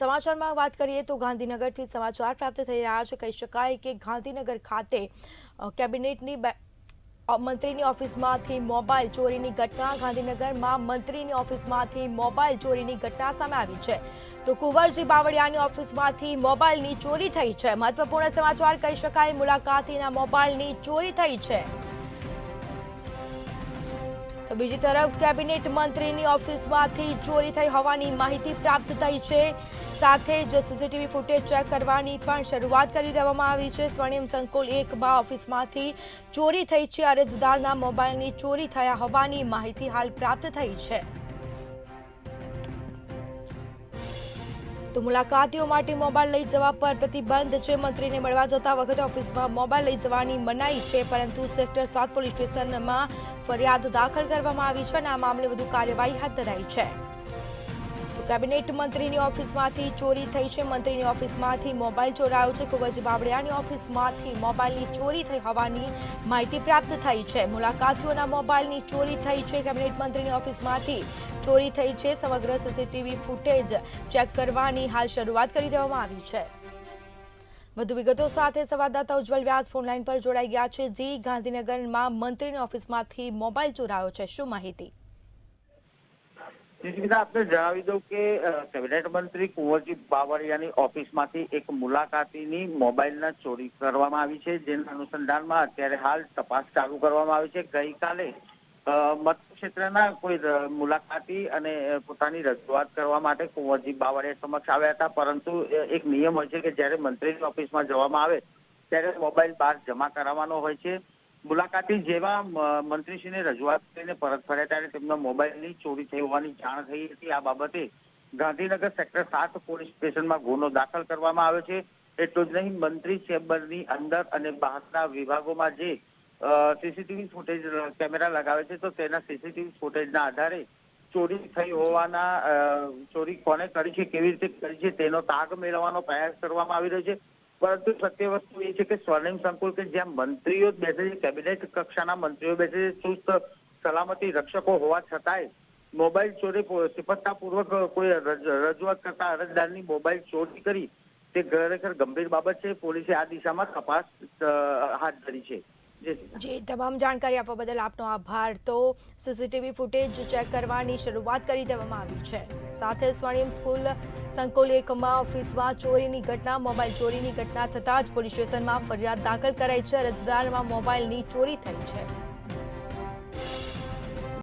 સમાચારમાં વાત કરીએ તો ગાંધીનગરથી સમાચાર પ્રાપ્ત થઈ રહ્યા છે। કહી શકાય કે ગાંધીનગર ખાતે કેબિનેટની મંત્રીની ઓફિસમાંથી મોબાઈલ ચોરીની ઘટના ગાંધીનગરમાં મંત્રીની ઓફિસમાંથી મોબાઈલ ચોરીની ઘટના સામે આવી છે। તો કુંવરજી બાવળિયાની ઓફિસમાંથી મોબાઈલની ચોરી થઈ છે। મહત્વપૂર્ણ સમાચાર કહી શકાય, મુલાકાતીના મોબાઈલની ચોરી થઈ છે। તો બીજી તરફ કેબિનેટ મંત્રીની ઓફિસમાંથી ચોરી થઈ હોવાની માહિતી પ્રાપ્ત થઈ છે। સાથે જ સીસીટીવી ફૂટેજ ચેક કરવાની પણ શરૂઆત કરી દેવામાં આવી છે। સ્વર્ણિમ સંકુલ 1 ઓફિસમાંથી ચોરી થઈ છે। અરજદારના મોબાઈલની ચોરી થયા હોવાની માહિતી હાલ પ્રાપ્ત થઈ છે। તો મુલાકાતીઓ માટે મોબાઈલ લઈ જવા પર પ્રતિબંધ છે। મંત્રીને મળવા જતા વખતે ઓફિસમાં મોબાઈલ લઈ જવાની મનાઈ છે, પરંતુ સેક્ટર 7 પોલીસ સ્ટેશનમાં ફરિયાદ દાખલ કરવામાં આવી છે અને આ મામલે વધુ કાર્યવાહી હાથ ધરાઈ છે। તો કેબિનેટ મંત્રીની ઓફિસમાંથી ચોરી થઈ છે। મંત્રીની ઓફિસમાંથી મોબાઈલ ચોરાયો છે। કુંવરજી બાવળિયાની ઓફિસમાંથી મોબાઈલની ચોરી થઈ હોવાની માહિતી પ્રાપ્ત થઈ છે। મુલાકાતીઓના મોબાઈલની ચોરી થઈ છે। કેબિનેટ મંત્રીની ઓફિસમાંથી ચોરી થઈ છે। સમગ્ર સીસીટીવી ફૂટેજ ચેક કરવાની હાલ શરૂઆત કરી દેવામાં આવી છે। વધુ વિગતો સાથે સંવાદદાતા ઉજ્જવલ વ્યાસ ફોનલાઈન પર જોડાઈ ગયા છે। જી, ગાંધીનગરમાં મંત્રીની ઓફિસમાંથી મોબાઈલ ચોરાયો છે, શું માહિતી? આપને જણાવી દઉં કે કેબિનેટ મંત્રી કુંવરજી બાવળિયાની ઓફિસમાંથી એક મુલાકાતીની મોબાઈલના ચોરી કરવામાં આવી છે, જેના અનુસંધાનમાં અત્યારે હાલ તપાસ ચાલુ કરવામાં આવી છે। ગઈકાલે મતક્ષેત્રના કોઈ મુલાકાતી અને પોતાની રજૂઆત કરવા માટે કુંવરજી બાવળિયા સમક્ષ આવ્યા હતા, પરંતુ એક નિયમ હોય છે કે જ્યારે મંત્રીની ઓફિસમાં જવામાં આવે ત્યારે મોબાઈલ બહાર જમા કરાવવાનો હોય છે। મુલાકાતી જેવા મંત્રીશ્રીને રજૂઆત કરીને પરત ફર્યા ત્યારે તેમના મોબાઈલની ચોરી થઈ હોવાની જાણ થઈ હતી। આ બાબતે ગાંધીનગર સેક્ટર 7 પોલીસ સ્ટેશનમાં ગુનો દાખલ કરવામાં આવ્યો છે। એટલું જ નહીં, મંત્રી ચેમ્બરની અંદર અને બહારના વિભાગોમાં જે સીસીટીવી ફૂટેજ કેમેરા લગાવે છે, તો તેના સીસીટીવી ફૂટેજના આધારે ચોરી થઈ હોવાના ચોરી કોને કરી છે, કેવી રીતે કરી છે તેનો તાગ મેળવવાનો પ્રયાસ કરવામાં આવી રહ્યો છે। પરંતુ સત્ય વસ્તુ એ છે કે સ્વર્ણિમ સંકુલ કે જ્યાં મંત્રીઓ બેસે છે, કેબિનેટ કક્ષાના મંત્રીઓ બેસે છે, ચુસ્ત સલામતી રક્ષકો હોવા છતાંય મોબાઈલ ચોરી સિફતતાપૂર્વક કોઈ રજૂઆત કરતા અરજદારની મોબાઈલ ચોરી કરી તે ખરેખર ગંભીર બાબત છે। પોલીસે આ દિશામાં તપાસ હાથ ધરી છે। જી, તમામ જાણકારી આપવા બદલ આપનો આભાર। તો સીસીટીવી ફૂટેજ ચેક કરવાની શરૂઆત કરી દેવામાં આવી છે। સાથે સ્વર્ણિમ સંકુલ 1 ઓફિસમાં ચોરીની ઘટના, મોબાઈલ ચોરીની ઘટના થતાં જ પોલીસ સ્ટેશનમાં ફરિયાદ દાખલ કરાઈ છે। અરજદારમાં મોબાઈલની ચોરી થઈ છે।